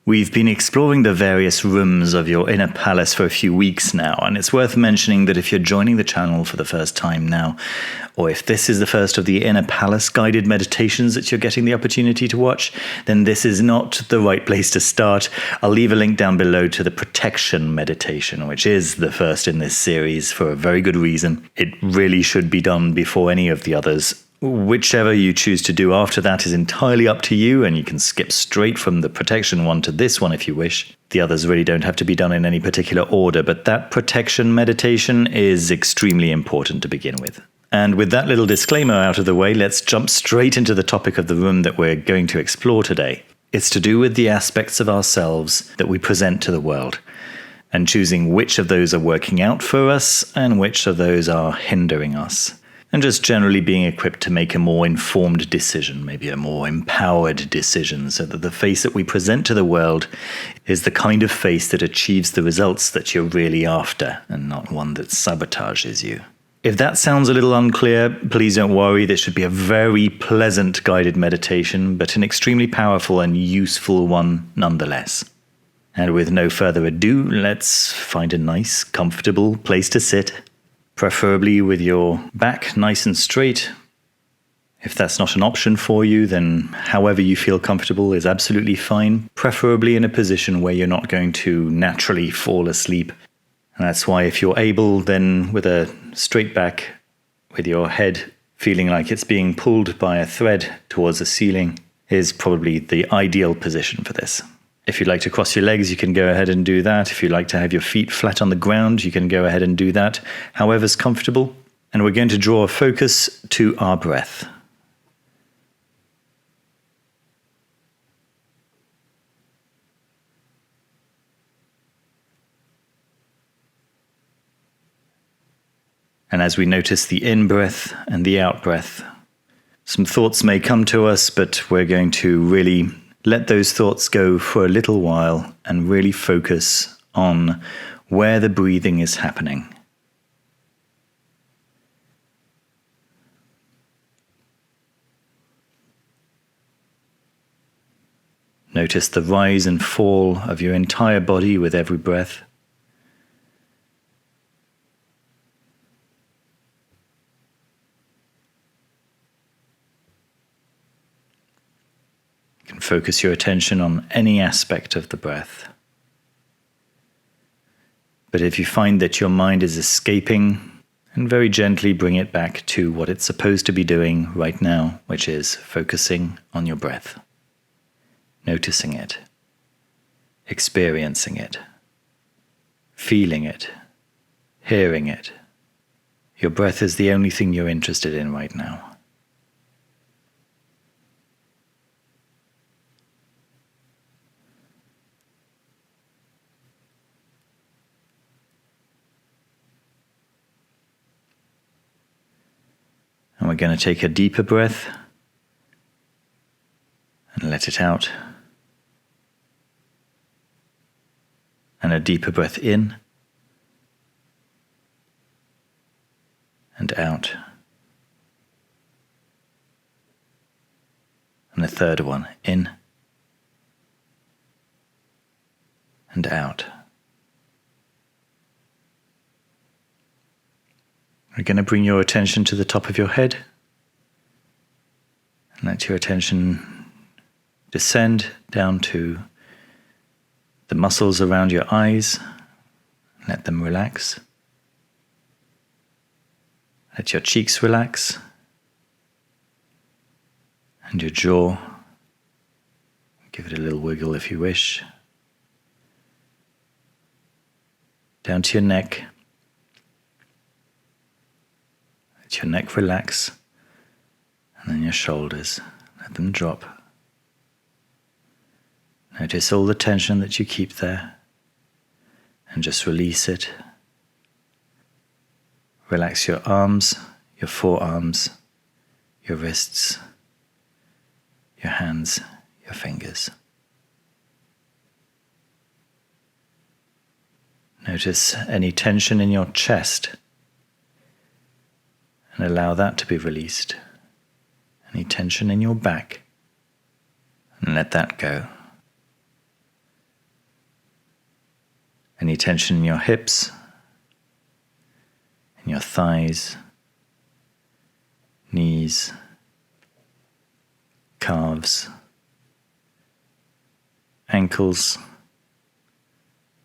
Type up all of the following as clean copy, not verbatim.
We've been exploring the various rooms of your inner palace for a few weeks now, and it's worth mentioning that if you're joining the channel for the first time now, or if this is the first of the inner palace guided meditations that you're getting the opportunity to watch, then this is not the right place to start. I'll leave a link down below to the protection meditation, which is the first in this series for a very good reason. It really should be done before any of the others. Whichever you choose to do after that is entirely up to you, and you can skip straight from the protection one to this one if you wish. The others really don't have to be done in any particular order, but that protection meditation is extremely important to begin with. And with that little disclaimer out of the way, let's jump straight into the topic of the room that we're going to explore today. It's to do with the aspects of ourselves that we present to the world, and choosing which of those are working out for us and which of those are hindering us. And just generally being equipped to make a more informed decision, maybe a more empowered decision, so that the face that we present to the world is the kind of face that achieves the results that you're really after, and not one that sabotages you. If that sounds a little unclear, please don't worry. This should be a very pleasant guided meditation, but an extremely powerful and useful one nonetheless. And with no further ado, let's find a nice, comfortable place to sit. Preferably with your back nice and straight. If that's not an option for you, then however you feel comfortable is absolutely fine, preferably in a position where you're not going to naturally fall asleep. And that's why if you're able, then with a straight back, with your head feeling like it's being pulled by a thread towards the ceiling, is probably the ideal position for this. If you'd like to cross your legs, you can go ahead and do that. If you'd like to have your feet flat on the ground, you can go ahead and do that, however's comfortable. And we're going to draw a focus to our breath. And as we notice the in-breath and the out-breath, some thoughts may come to us, but we're going to really let those thoughts go for a little while and really focus on where the breathing is happening. Notice the rise and fall of your entire body with every breath. You can focus your attention on any aspect of the breath. But if you find that your mind is escaping, and very gently bring it back to what it's supposed to be doing right now, which is focusing on your breath. Noticing it, experiencing it, feeling it, hearing it. Your breath is the only thing you're interested in right now. And we're going to take a deeper breath and let it out. And a deeper breath in and out. And a third one, in and out. We're going to bring your attention to the top of your head and let your attention descend down to the muscles around your eyes. Let them relax. Let your cheeks relax and your jaw. Give it a little wiggle if you wish. Down to your neck. Let your neck relax, and then your shoulders, let them drop. Notice all the tension that you keep there, and just release it. Relax your arms, your forearms, your wrists, your hands, your fingers. Notice any tension in your chest, and allow that to be released. Any tension in your back, and let that go. Any tension in your hips, in your thighs, knees, calves, ankles,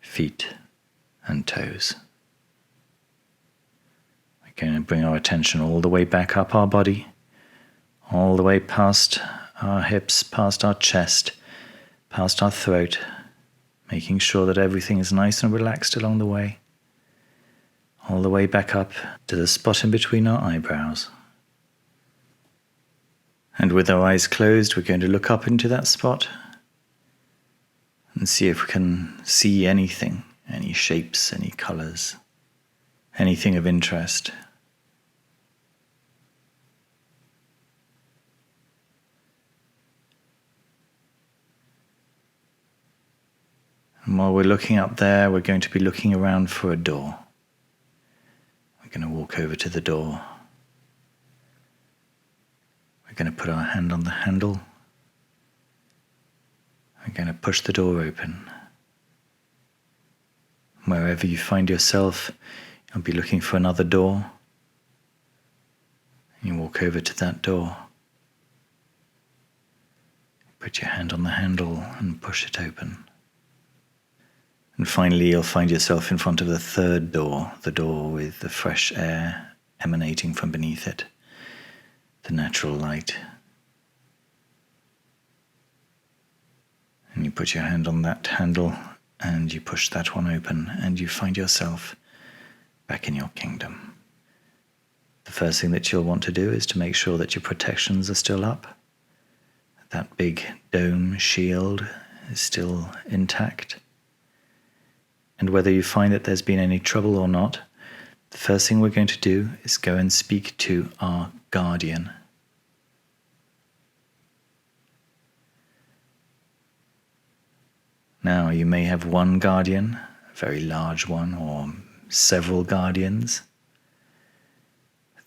feet, and toes. We're going to bring our attention all the way back up our body, all the way past our hips, past our chest, past our throat, making sure that everything is nice and relaxed along the way, all the way back up to the spot in between our eyebrows. And with our eyes closed, we're going to look up into that spot and see if we can see anything, any shapes, any colors, anything of interest. And while we're looking up there, we're going to be looking around for a door. We're going to walk over to the door. We're going to put our hand on the handle. We're going to push the door open. Wherever you find yourself, you'll be looking for another door. You walk over to that door. Put your hand on the handle and push it open. And finally, you'll find yourself in front of the third door, the door with the fresh air emanating from beneath it, the natural light. And you put your hand on that handle and you push that one open and you find yourself back in your kingdom. The first thing that you'll want to do is to make sure that your protections are still up. That big dome shield is still intact. And whether you find that there's been any trouble or not, the first thing we're going to do is go and speak to our guardian. Now, you may have one guardian, a very large one, or several guardians.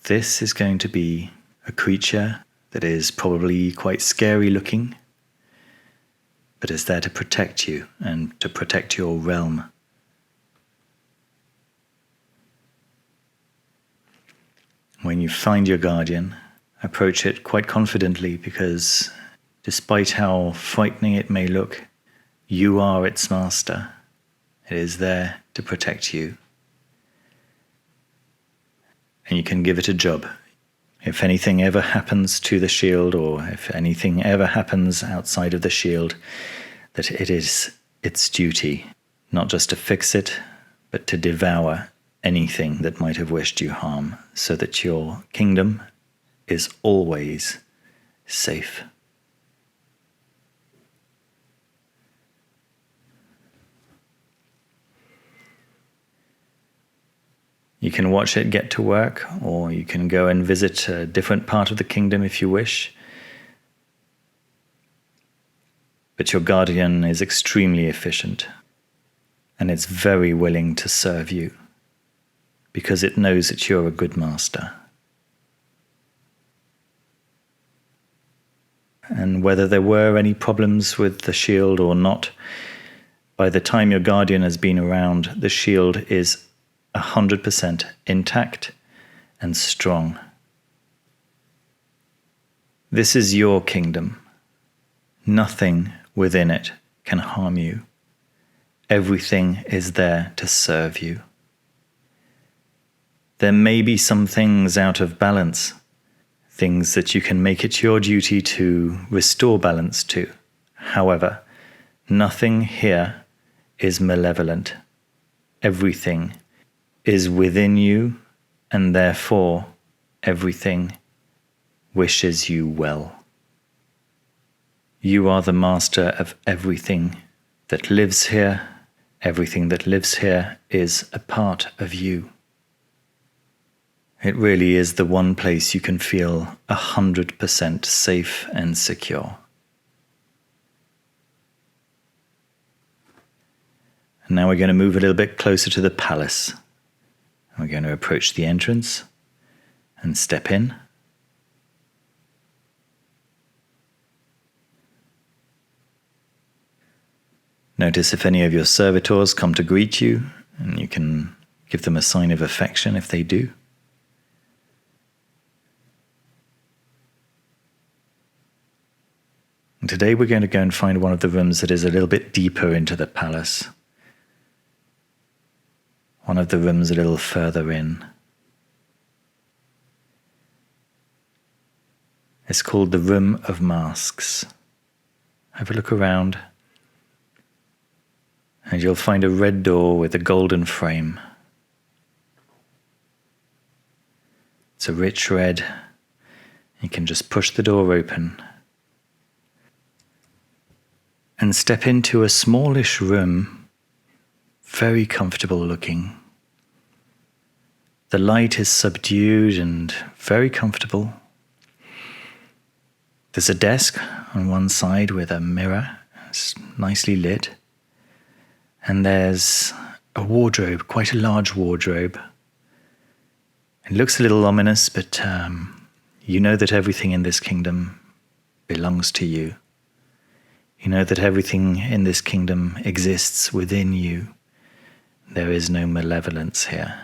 This is going to be a creature that is probably quite scary looking, but is there to protect you and to protect your realm. When you find your guardian, approach it quite confidently, because despite how frightening it may look, you are its master. It is there to protect you. And you can give it a job. If anything ever happens to the shield, or if anything ever happens outside of the shield, that it is its duty not just to fix it, but to devour anything that might have wished you harm, so that your kingdom is always safe. You can watch it get to work, or you can go and visit a different part of the kingdom if you wish. But your guardian is extremely efficient, and it's very willing to serve you, because it knows that you're a good master. And whether there were any problems with the shield or not, by the time your guardian has been around, the shield is 100% intact and strong. This is your kingdom. Nothing within it can harm you. Everything is there to serve you. There may be some things out of balance, things that you can make it your duty to restore balance to. However, nothing here is malevolent. Everything is within you, and therefore everything wishes you well. You are the master of everything that lives here. Everything that lives here is a part of you. It really is the one place you can feel 100% safe and secure. And now we're going to move a little bit closer to the palace. We're going to approach the entrance and step in. Notice if any of your servitors come to greet you, and you can give them a sign of affection if they do. And today we're going to go and find one of the rooms that is a little bit deeper into the palace. One of the rooms a little further in. It's called the Room of Masks. Have a look around, and you'll find a red door with a golden frame. It's a rich red. You can just push the door open and step into a smallish room, very comfortable looking. The light is subdued and very comfortable. There's a desk on one side with a mirror. It's nicely lit. And there's a wardrobe, quite a large wardrobe. It looks a little ominous, but you know that everything in this kingdom belongs to you. You know that everything in this kingdom exists within you. There is no malevolence here.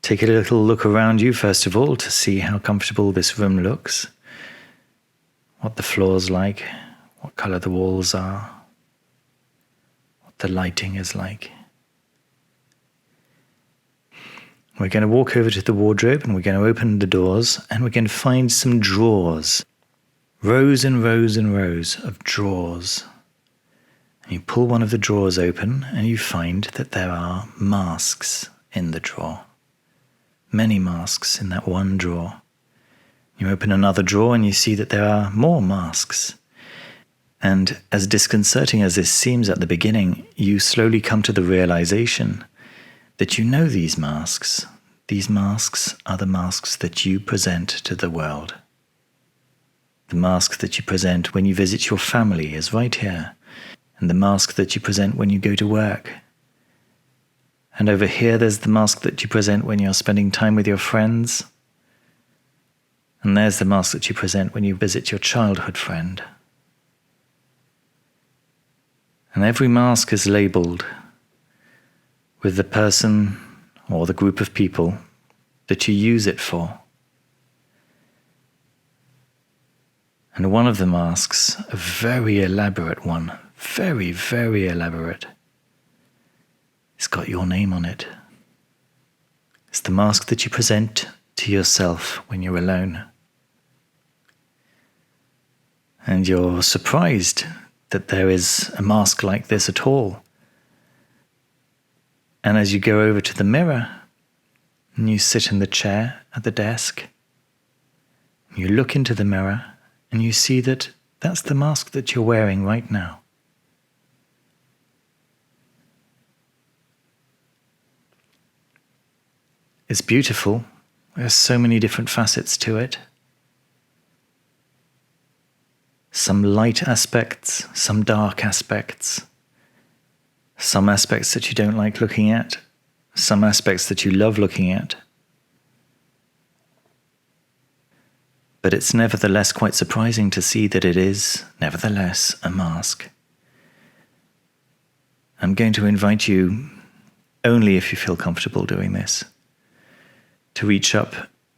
Take a little look around you, first of all, to see how comfortable this room looks, what the floor's like, what color the walls are, what the lighting is like. We're going to walk over to the wardrobe and we're going to open the doors and we're going to find some drawers. Rows and rows and rows of drawers. And you pull one of the drawers open and you find that there are masks in the drawer. Many masks in that one drawer. You open another drawer and you see that there are more masks. And as disconcerting as this seems at the beginning, you slowly come to the realization that you know these masks. These masks are the masks that you present to the world. The mask that you present when you visit your family is right here. And the mask that you present when you go to work. And over here, there's the mask that you present when you're spending time with your friends. And there's the mask that you present when you visit your childhood friend. And every mask is labeled with the person or the group of people that you use it for. And one of the masks, a very elaborate one, very, very elaborate, it's got your name on it. It's the mask that you present to yourself when you're alone. And you're surprised that there is a mask like this at all. And as you go over to the mirror, and you sit in the chair at the desk, you look into the mirror, and you see that that's the mask that you're wearing right now. It's beautiful. There's so many different facets to it. Some light aspects, some dark aspects. Some aspects that you don't like looking at. Some aspects that you love looking at. But it's nevertheless quite surprising to see that it is, nevertheless, a mask. I'm going to invite you, only if you feel comfortable doing this, to reach up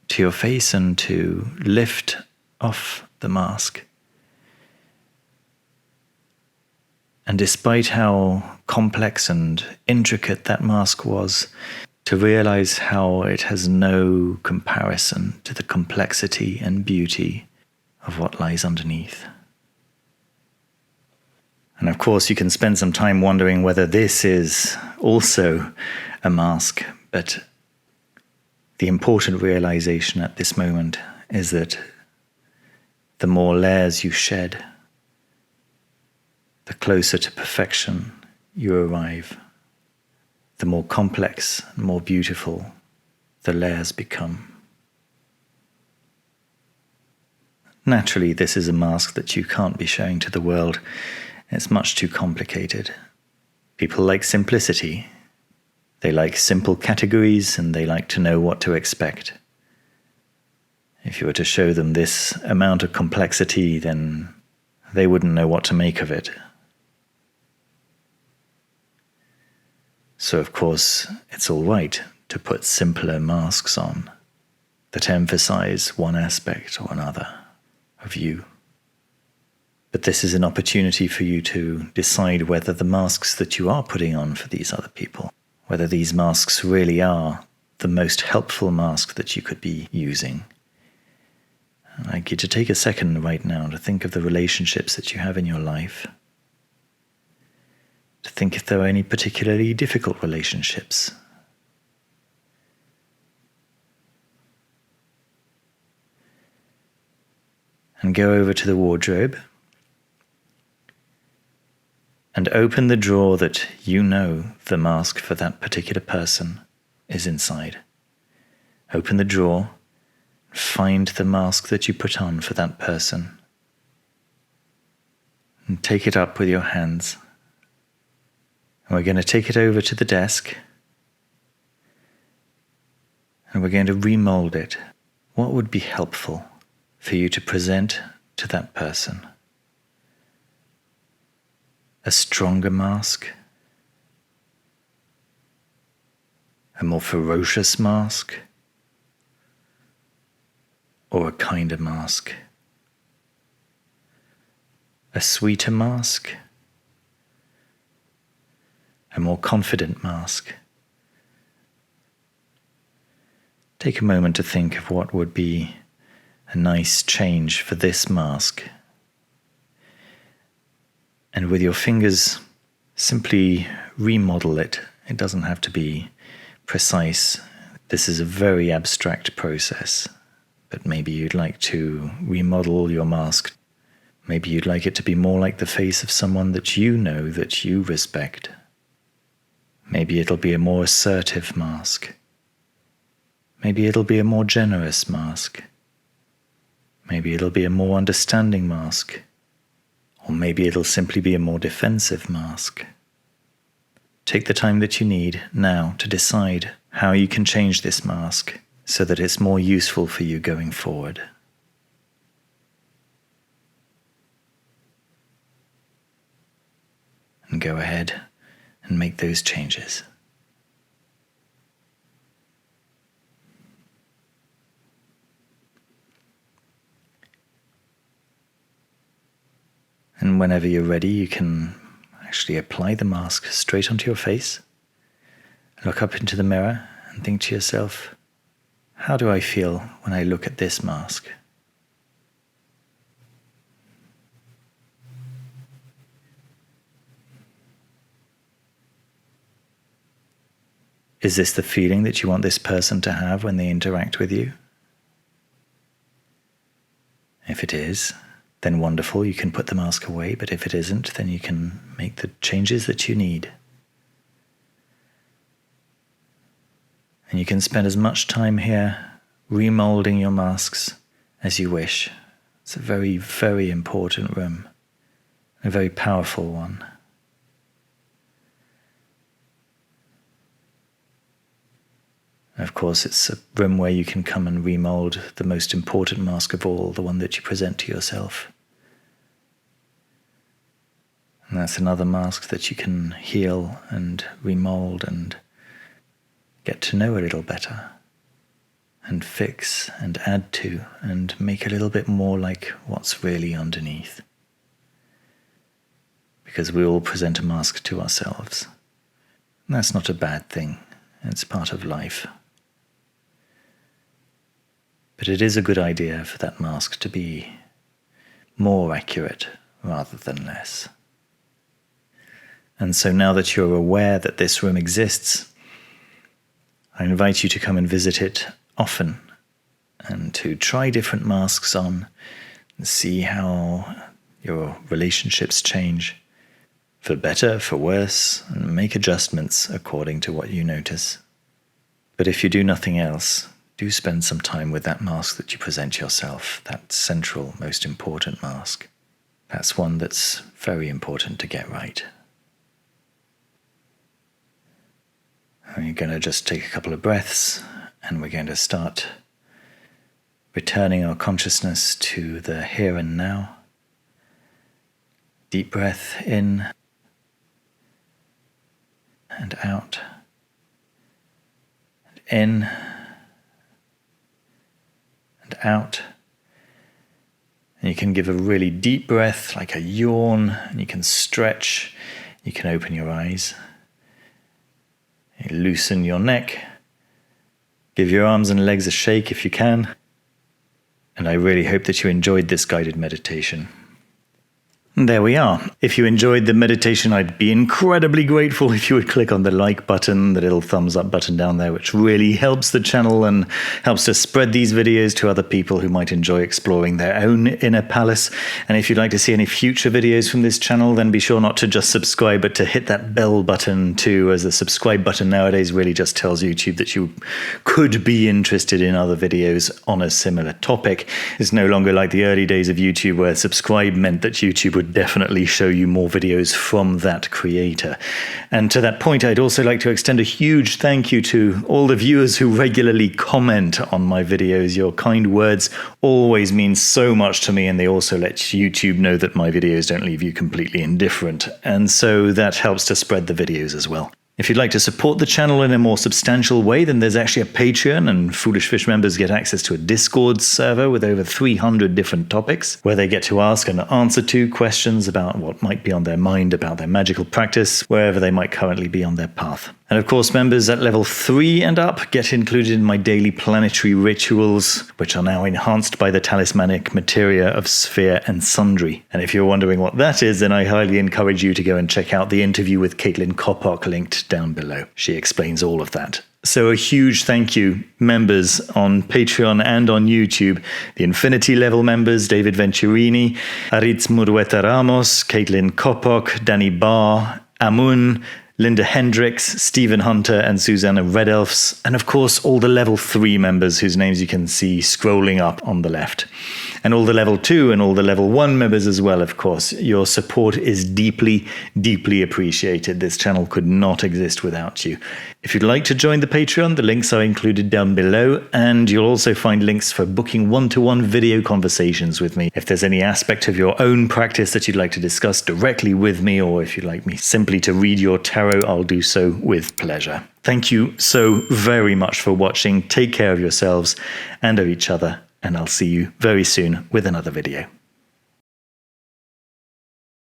to your face and to lift off the mask. And despite how complex and intricate that mask was, to realize how it has no comparison to the complexity and beauty of what lies underneath. And of course, you can spend some time wondering whether this is also a mask, but the important realization at this moment is that the more layers you shed, the closer to perfection you arrive. The more complex and more beautiful the layers become. Naturally, this is a mask that you can't be showing to the world. It's much too complicated. People like simplicity. They like simple categories and they like to know what to expect. If you were to show them this amount of complexity, then they wouldn't know what to make of it. So of course, it's all right to put simpler masks on that emphasize one aspect or another of you. But this is an opportunity for you to decide whether the masks that you are putting on for these other people, whether these masks really are the most helpful mask that you could be using. I'd like you to take a second right now to think of the relationships that you have in your life, to think if there are any particularly difficult relationships. And go over to the wardrobe and open the drawer that you know the mask for that particular person is inside. Open the drawer, find the mask that you put on for that person, and take it up with your hands. And we're going to take it over to the desk, and we're going to remold it. What would be helpful for you to present to that person? A stronger mask? A more ferocious mask? Or a kinder mask? A sweeter mask? A more confident mask? Take a moment to think of what would be a nice change for this mask. And with your fingers, simply remodel it. It doesn't have to be precise. This is a very abstract process. But maybe you'd like to remodel your mask. Maybe you'd like it to be more like the face of someone that you know, that you respect. Maybe it'll be a more assertive mask. Maybe it'll be a more generous mask. Maybe it'll be a more understanding mask. Or maybe it'll simply be a more defensive mask. Take the time that you need now to decide how you can change this mask so that it's more useful for you going forward. And go ahead and make those changes. And whenever you're ready, you can actually apply the mask straight onto your face. Look up into the mirror and think to yourself, how do I feel when I look at this mask? Is this the feeling that you want this person to have when they interact with you? If it is, then wonderful, you can put the mask away, but if it isn't, then you can make the changes that you need. And you can spend as much time here remolding your masks as you wish. It's a very, very important room, a very powerful one. And of course, it's a room where you can come and remold the most important mask of all, the one that you present to yourself. And that's another mask that you can heal and remold and get to know a little better and fix and add to and make a little bit more like what's really underneath. Because we all present a mask to ourselves. And that's not a bad thing. It's part of life. But it is a good idea for that mask to be more accurate rather than less. And so now that you're aware that this room exists, I invite you to come and visit it often and to try different masks on and see how your relationships change, for better, for worse, and make adjustments according to what you notice. But if you do nothing else, do spend some time with that mask that you present yourself, that central, most important mask. That's one that's very important to get right. And you're going to just take a couple of breaths, and we're going to start returning our consciousness to the here and now. Deep breath in and out. in and out. And you can give a really deep breath, like a yawn, and you can stretch. You can open your eyes. You loosen your neck. Give your arms and legs a shake if you can. And I really hope that you enjoyed this guided meditation. There we are. If you enjoyed the meditation, I'd be incredibly grateful if you would click on the like button, the little thumbs up button down there, which really helps the channel and helps to spread these videos to other people who might enjoy exploring their own inner palace. And if you'd like to see any future videos from this channel, then be sure not to just subscribe, but to hit that bell button too, as the subscribe button nowadays really just tells YouTube that you could be interested in other videos on a similar topic. It's no longer like the early days of YouTube where subscribe meant that YouTube would definitely show you more videos from that creator. And to that point, I'd also like to extend a huge thank you to all the viewers who regularly comment on my videos. Your kind words always mean so much to me, and they also let YouTube know that my videos don't leave you completely indifferent. And so that helps to spread the videos as well. If you'd like to support the channel in a more substantial way, then there's actually a Patreon, and Foolish Fish members get access to a Discord server with over 300 different topics, where they get to ask and answer to questions about what might be on their mind about their magical practice, wherever they might currently be on their path. And of course, members at level 3 and up get included in my daily planetary rituals, which are now enhanced by the talismanic materia of Sphere and Sundry. And if you're wondering what that is, then I highly encourage you to go and check out the interview with Caitlin Kopok linked down below. She explains all of that. So a huge thank you, members on Patreon and on YouTube. The Infinity level members, David Venturini, Aritz Murueta Ramos, Caitlin Kopok, Danny Barr, Amun, Linda Hendricks, Stephen Hunter, and Susanna Redelfs, and of course all the level 3 members whose names you can see scrolling up on the left. And all the level 2 and all the level 1 members as well, of course. Your support is deeply, deeply appreciated. This channel could not exist without you. If you'd like to join the Patreon, the links are included down below, and you'll also find links for booking one-to-one video conversations with me. If there's any aspect of your own practice that you'd like to discuss directly with me, or if you'd like me simply to read your tarot, I'll do so with pleasure. Thank you so very much for watching. Take care of yourselves and of each other, and I'll see you very soon with another video.